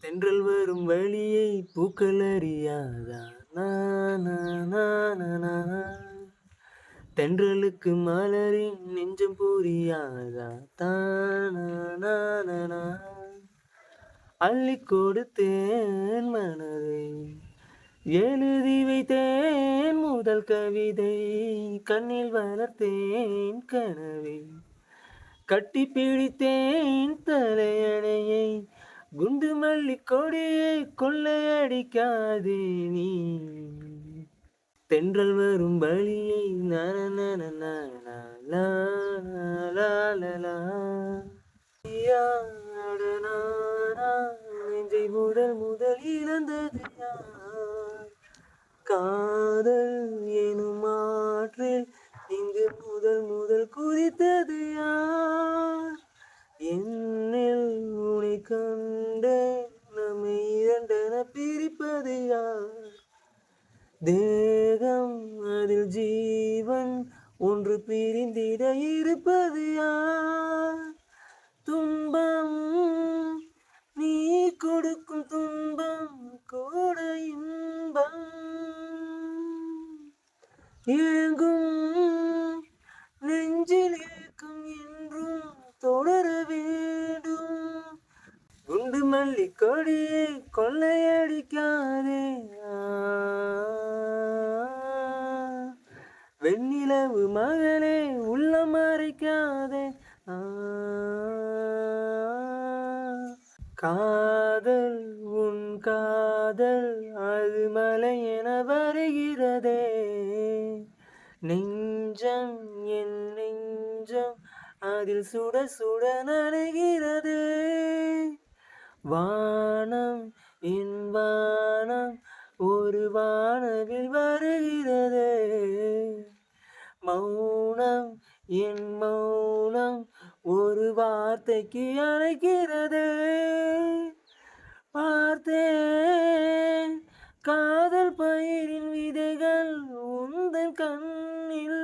தென்றல் வரும் வழியை பூக்கள் அறியாதா? நா, நா, நா, நா, நா. தென்றலுக்கு மலரின் நெஞ்சம் புரியாதா? தானா, நா, நா, நா. அள்ளிக் கொடுத்தேன் மனதை, எழுதி வைத்தேன் முதல் கவிதை, கண்ணில் வளர்த்தேன் கனவை, கட்டி பிடித்தேன் தலையணையை, குண்டு மல்லி கொடியை கொள்ளையடிக்காதே நீ. தென்றல் வரும் வழியை நனநனநனநா, லா, லா, லா. யாட நானா, நெஞ்சை முதல் முதல் இழந்தது யார்? காதல் எனும் ஆற்றில் இங்கு முதல் முதல் குதித்தது யார்? என்னில் உனை கண்டேன், நம்மை இரண்டென பிரிப்பது யார்? தேகம் அதில் ஜீவன் ஒன்று பிரிந்திட இருப்பது யார்? துன்பம் நீ கொடுக்கும் துன்பம் கூட இன்பம், ஏங்கும் நெஞ்சில் ஏக்கம் என்றும் தொடர வேண்டும். குண்டு மல்லி கொடியை கொள்ளையடிக்காதே, வெண்ணிலவு மகளே உள்ளம் மறைக்காதே. காதல் உன் காதல் அது மலை என வருகிறதே, நெஞ்சம் என் நெஞ்சம் அதில் சுட சுட நனைகிறது. வானம் என் வானம் ஒரு வானவில் வருகிறது. மௌனம் என் மௌனம் ஒரு வார்த்தைக்கு அழைக்கிறது. பார்த்தேன் காதல் பயிரின் விதைகள் உந்தன் கண்ணில்,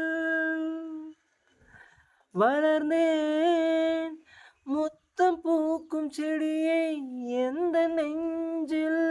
வளர்ந்தேன் முத்தம் பூக்கும் செடியை எந்த நெஞ்சில்.